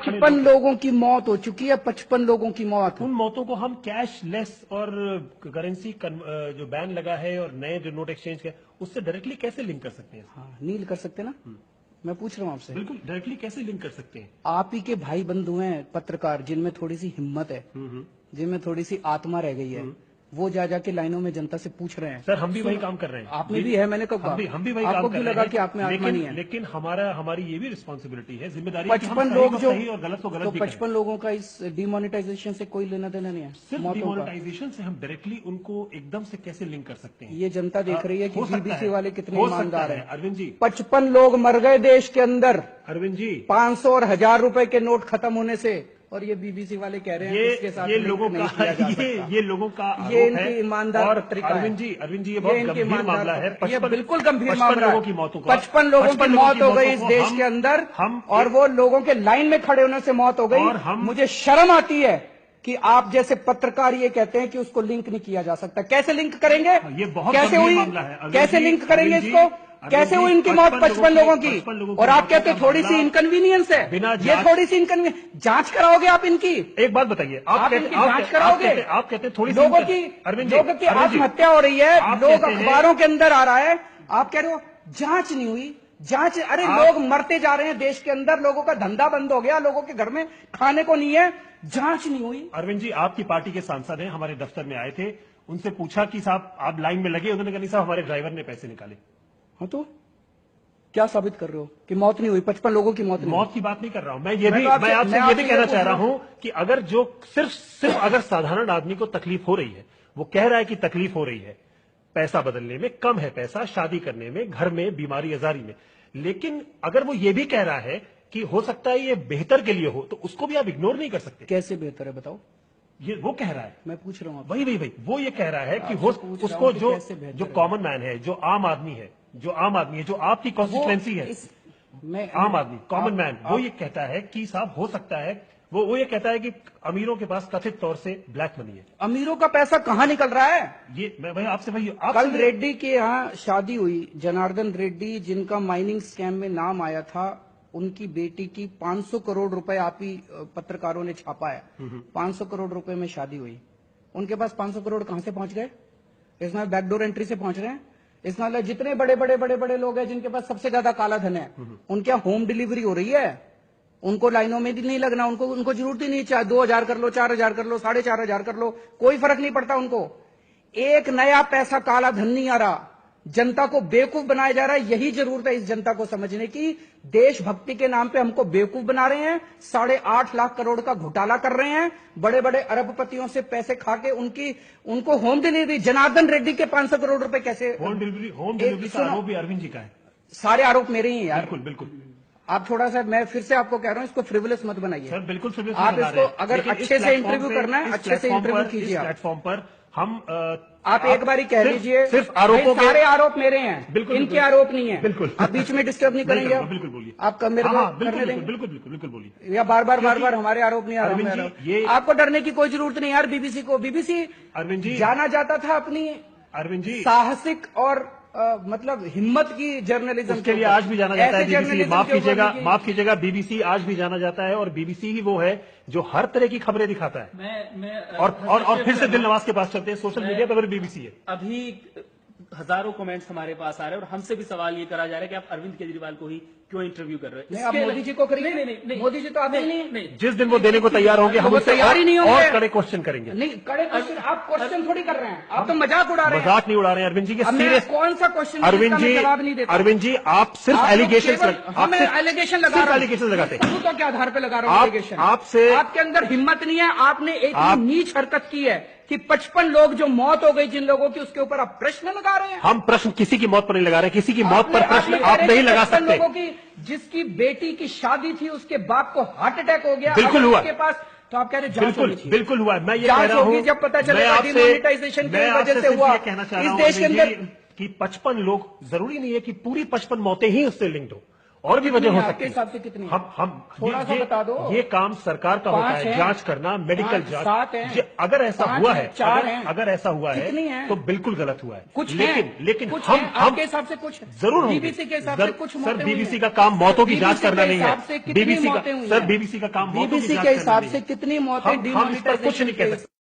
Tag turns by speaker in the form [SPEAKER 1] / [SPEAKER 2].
[SPEAKER 1] 55 लोगों की मौत हो चुकी है, 55 लोगों की मौत।
[SPEAKER 2] उन मौतों को हम कैशलेस और करेंसी जो बैन लगा है और नए जो नोट एक्सचेंज के उससे डायरेक्टली कैसे लिंक कर सकते हैं?
[SPEAKER 1] हाँ, नील कर सकते ना। मैं पूछ रहा हूं आपसे,
[SPEAKER 2] बिल्कुल डायरेक्टली कैसे लिंक कर सकते हैं?
[SPEAKER 1] आप ही के भाई बंधु हैं पत्रकार, जिनमें थोड़ी सी हिम्मत है, जिनमें थोड़ी सी आत्मा रह गई है, वो जा जाके लाइनों में जनता से पूछ रहे हैं।
[SPEAKER 2] सर हम भी वही काम कर रहे हैं।
[SPEAKER 1] आप में भी है, मैंने कब कहा?
[SPEAKER 2] हम भी वही
[SPEAKER 1] आपको
[SPEAKER 2] काम कर
[SPEAKER 1] क्यों
[SPEAKER 2] रहे
[SPEAKER 1] लगा
[SPEAKER 2] हैं
[SPEAKER 1] कि आप में आत्मा नहीं है?
[SPEAKER 2] लेकिन हमारी ये भी रिस्पॉन्सिबिलिटी है, जिम्मेदारी है कि हम
[SPEAKER 1] 55
[SPEAKER 2] सही
[SPEAKER 1] लोग
[SPEAKER 2] को
[SPEAKER 1] जो
[SPEAKER 2] सही और गलत को गलत
[SPEAKER 1] तो
[SPEAKER 2] भी करें।
[SPEAKER 1] 55 लोगों का इस डिमोनेटाइजेशन से कोई लेना देना नहीं है।
[SPEAKER 2] सिर्फ
[SPEAKER 1] मौतों का
[SPEAKER 2] डिमोनेटाइजेशन से हम डायरेक्टली उनको एकदम से कैसे लिंक कर सकते हैं?
[SPEAKER 1] ये जनता देख रही है कि
[SPEAKER 2] हो सकता
[SPEAKER 1] बीबीसी
[SPEAKER 2] है,
[SPEAKER 1] वाले कितने
[SPEAKER 2] हो सकता
[SPEAKER 1] ईमानदार
[SPEAKER 2] है,
[SPEAKER 1] हैं।
[SPEAKER 2] अरविंद जी।
[SPEAKER 1] 55 लोग मर गए देश के अंदर
[SPEAKER 2] अरविंद जी
[SPEAKER 1] 500 और 1000 रुपए के नोट खत्म होने से, और ये बीबीसी वाले कह रहे हैं इसके साथ
[SPEAKER 2] ये
[SPEAKER 1] लिंक
[SPEAKER 2] लोगों
[SPEAKER 1] नहीं
[SPEAKER 2] का
[SPEAKER 1] किया जा सकता।
[SPEAKER 2] ये लोगों का
[SPEAKER 1] ये
[SPEAKER 2] आरोप
[SPEAKER 1] इनकी
[SPEAKER 2] है।
[SPEAKER 1] ईमानदार
[SPEAKER 2] और
[SPEAKER 1] पत्रिका है।
[SPEAKER 2] अरविंद जी ये बहुत गंभीर मामला है।
[SPEAKER 1] ये बिल्कुल गंभीर
[SPEAKER 2] 55
[SPEAKER 1] मामला
[SPEAKER 2] लोगों
[SPEAKER 1] है।
[SPEAKER 2] की मौतों का
[SPEAKER 1] 55 लोगों की मौत हो गई इस देश के अंदर, और वो लोगों के लाइन में खड़े होने से मौत हो गई। मुझे शर्म आती है कि आप जैसे पत्रकार ये कहते हैं कि उसको लिंक नहीं किया जा सकता। कैसे लिंक करेंगे?
[SPEAKER 2] ये बहुत
[SPEAKER 1] कैसे
[SPEAKER 2] गंभीर
[SPEAKER 1] हुई?
[SPEAKER 2] मामला है।
[SPEAKER 1] कैसे लिंक करेंगे इसको? कैसे हुई इनकी मौत 55 लोगों की? और आप कहते हैं थोड़ी सी इनकन्वीनियंस है। ये थोड़ी सी इनकन्वीनियंस, जांच कराओगे आप इनकी?
[SPEAKER 2] एक बात बताइए, आप
[SPEAKER 1] इनकी जांच कराओगे?
[SPEAKER 2] आप कहते हैं थोड़ी सी
[SPEAKER 1] लोगों की आत्महत्या हो रही है, लोग अखबारों के अंदर आ रहा है, आप कह रहे हो जांच नहीं हुई। जांच, अरे लोग मरते जा रहे हैं देश के अंदर, लोगों का धंधा बंद हो गया, लोगों के घर में खाने को नहीं है, जांच नहीं हुई।
[SPEAKER 2] अरविंद जी आपकी पार्टी के सांसद हैं, हमारे दफ्तर में आए थे, उनसे पूछा कि साहब आप लाइन में लगे? उन्होंने कहा नहीं साहब हमारे ड्राइवर ने पैसे निकाले।
[SPEAKER 1] हाँ तो क्या साबित कर रहे हो कि मौत नहीं हुई? 55 लोगों की मौत नहीं हुई।
[SPEAKER 2] मौत की बात नहीं कर रहा हूं मैं आपसे ये भी कहना चाह रहा हूं कि अगर जो सिर्फ अगर साधारण आदमी को तकलीफ हो रही है, वो कह रहा है कि तकलीफ हो रही है, पैसा बदलने में, कम है पैसा शादी करने में, घर में, बीमारी आजारी में, लेकिन अगर वो ये भी कह रहा है कि हो सकता है ये बेहतर के लिए हो, तो उसको भी आप इग्नोर नहीं कर सकते।
[SPEAKER 1] कैसे बेहतर है बताओ?
[SPEAKER 2] ये वो कह रहा है,
[SPEAKER 1] मैं पूछ रहा हूँ।
[SPEAKER 2] वही वो ये कह रहा है कि उसको जो कॉमन मैन है, जो आम आदमी है, जो आपकी कॉन्स्टिट्यूएंसी है, आम आदमी, कॉमन मैन, वो ये कहता है कि साहब हो सकता है, वो ये कहता है कि अमीरों के पास कथित तौर से ब्लैक मनी है।
[SPEAKER 1] अमीरों का पैसा कहां निकल रहा है?
[SPEAKER 2] ये मैं आपसे
[SPEAKER 1] कल रेड्डी के यहाँ शादी हुई, जनार्दन रेड्डी जिनका माइनिंग स्कैम में नाम आया था, उनकी बेटी की 500 करोड़ रुपए आप ही पत्रकारों ने छापा है, 500 करोड़ रुपए में शादी हुई। उनके पास 500 करोड़ कहां से पहुंच गए? इसमें बैकडोर एंट्री से पहुंच रहे हैं। इसमें जितने बड़े लोग हैं जिनके पास सबसे ज्यादा काला धन है, उनके यहाँ होम डिलीवरी हो रही है, उनको लाइनों में भी नहीं लगना, उनको जरूरत ही नहीं, चाहे 2000 कर लो, 4000 कर लो, 4500 कर लो, कोई फर्क नहीं पड़ता उनको। एक नया पैसा काला धन नहीं आ रहा, जनता को बेवकूफ बनाया जा रहा है। यही जरूरत है इस जनता को समझने की, देशभक्ति के नाम पे हमको बेवकूफ बना रहे हैं, 8.5 लाख करोड़ का घोटाला कर रहे हैं, बड़े बड़े अरबपतियों से पैसे खा के उनको होम डिलीवरी, जनार्दन रेड्डी के 500 करोड़ रुपए कैसे?
[SPEAKER 2] होम डिलीवरी का आरोप भी अरविंद जी का है।
[SPEAKER 1] सारे आरोप मेरे ही हैं यार।
[SPEAKER 2] बिल्कुल
[SPEAKER 1] आप थोड़ा सा, मैं फिर से आपको कह रहा हूँ, इसको फ्रिवलेस मत बनाइए
[SPEAKER 2] सर। बिल्कुल फ्रिवलेस
[SPEAKER 1] आप इसको, अगर अच्छे से इंटरव्यू करना है, अच्छे से इंटरव्यू कीजिए।
[SPEAKER 2] प्लेटफॉर्म पर हम
[SPEAKER 1] आप एक बारी कह लीजिए,
[SPEAKER 2] सिर्फ आरोपों के
[SPEAKER 1] सारे आरोप मेरे हैं,
[SPEAKER 2] बिल्कुल
[SPEAKER 1] इनके आरोप नहीं है।
[SPEAKER 2] बिल्कुल
[SPEAKER 1] आप बीच में डिस्टर्ब नहीं करेंगे।
[SPEAKER 2] बिल्कुल बोलिए,
[SPEAKER 1] आप मेरे को करने देंगे?
[SPEAKER 2] बिल्कुल बोलिए।
[SPEAKER 1] या बार बार हमारे आरोप नहीं आ रहा। आपको डरने की कोई जरूरत नहीं यार। बीबीसी
[SPEAKER 2] अरविंद जी
[SPEAKER 1] जाना जाता था अपनी
[SPEAKER 2] अरविंद जी
[SPEAKER 1] साहसिक और मतलब हिम्मत की जर्नलिज्म
[SPEAKER 2] के लिए। आज भी जाना जाता है बीबीसी। माफ कीजिएगा, बीबीसी आज भी जाना जाता है, और बीबीसी ही वो है जो हर तरह की खबरें दिखाता है। और फिर से दिलनवाज के पास चलते हैं, सोशल मीडिया पर बीबीसी है।
[SPEAKER 3] अभी हजारों कमेंट्स हमारे पास आ रहे हैं और हमसे भी सवाल ये करा जा रहा है कि आप अरविंद केजरीवाल को ही क्यों इंटरव्यू कर रहे हैं?
[SPEAKER 1] आप मोदी जी को करिए। नहीं, मोदी जी तो आते ही नहीं।
[SPEAKER 2] जिस दिन वो देने को तैयार होंगे हम
[SPEAKER 1] तैयार ही नहीं होंगे,
[SPEAKER 2] और कड़े क्वेश्चन करेंगे।
[SPEAKER 1] नहीं, कड़े क्वेश्चन आप क्वेश्चन थोड़ी कर रहे हैं, आप तो मजाक उड़ा रहे हैं।
[SPEAKER 2] मजाक नहीं उड़ा रहे हैं अरविंद जी के सीरियस।
[SPEAKER 1] कौन सा क्वेश्चन?
[SPEAKER 2] जवाब नहीं देता। अरविंद जी आप सिर्फ एलिगेशन लगाते हैं।
[SPEAKER 1] तो क्या आधार पे लगा रहा हूँ एलिगेशन? आपके अंदर हिम्मत नहीं है। आपने एक नीच हरकत की है कि 55 लोग जो मौत हो गई जिन लोगों की, उसके ऊपर आप प्रश्न लगा रहे हैं।
[SPEAKER 2] हम प्रश्न किसी की मौत पर नहीं लगा रहे, किसी की मौत पर प्रश्न आप नहीं लगा सकते।
[SPEAKER 1] लोगों की जिसकी बेटी की शादी थी, उसके बाप को हार्ट अटैक हो गया,
[SPEAKER 2] बिल्कुल हुआ
[SPEAKER 1] उसके पास, तो आप कह रहे हैं
[SPEAKER 2] बिल्कुल हुआ। मैं ये कह रहा हूँ,
[SPEAKER 1] जब पता चलेगा डिमोनेटाइजेशन की वजह से हुआ
[SPEAKER 2] कहना चाह
[SPEAKER 1] इस
[SPEAKER 2] रहा हूँ
[SPEAKER 1] देश के अंदर
[SPEAKER 2] कि 55 लोग, जरूरी नहीं है कि पूरी 55 मौतें ही उससे लिंक्ड हो, और भी वजह हो
[SPEAKER 1] आपके
[SPEAKER 2] सकती है।
[SPEAKER 1] हिसाब से कितनी?
[SPEAKER 2] हम
[SPEAKER 1] थोड़ा सा बता दो।
[SPEAKER 2] ये काम सरकार का होता
[SPEAKER 1] 5
[SPEAKER 2] है,
[SPEAKER 1] हैं,
[SPEAKER 2] जांच करना, मेडिकल
[SPEAKER 1] 5,
[SPEAKER 2] जांच।
[SPEAKER 1] 7 हैं,
[SPEAKER 2] अगर ऐसा
[SPEAKER 1] 5
[SPEAKER 2] हुआ
[SPEAKER 1] हैं,
[SPEAKER 2] है,
[SPEAKER 1] 4 हैं,
[SPEAKER 2] अगर ऐसा हुआ
[SPEAKER 1] कितनी
[SPEAKER 2] है
[SPEAKER 1] हैं?
[SPEAKER 2] तो बिल्कुल गलत हुआ है।
[SPEAKER 1] कुछ
[SPEAKER 2] लेकिन
[SPEAKER 1] कुछ
[SPEAKER 2] हम
[SPEAKER 1] हैं, आपके हिसाब से कुछ
[SPEAKER 2] जरूर होंगे।
[SPEAKER 1] बीबीसी के हिसाब से कुछ
[SPEAKER 2] सर,
[SPEAKER 1] मौतें हुई
[SPEAKER 2] बीबीसी
[SPEAKER 1] हैं।
[SPEAKER 2] का काम मौतों की जांच
[SPEAKER 1] BBC
[SPEAKER 2] करना
[SPEAKER 1] के
[SPEAKER 2] नहीं
[SPEAKER 1] हिसाब
[SPEAKER 2] है।
[SPEAKER 1] से कितनी
[SPEAKER 2] बीबीसी
[SPEAKER 1] मौतें
[SPEAKER 2] का
[SPEAKER 1] हुई
[SPEAKER 2] सर
[SPEAKER 1] हैं?
[SPEAKER 2] बीबीसी का काम मौतों की
[SPEAKER 1] बीबीसी
[SPEAKER 2] जांच
[SPEAKER 1] के
[SPEAKER 2] करना
[SPEAKER 1] हिसाब
[SPEAKER 2] नहीं
[SPEAKER 1] से
[SPEAKER 2] है।
[SPEAKER 1] कितनी मौतें
[SPEAKER 2] हम इस पर कुछ नहीं कह
[SPEAKER 1] डिमोनेटाइजेशन
[SPEAKER 2] सकते।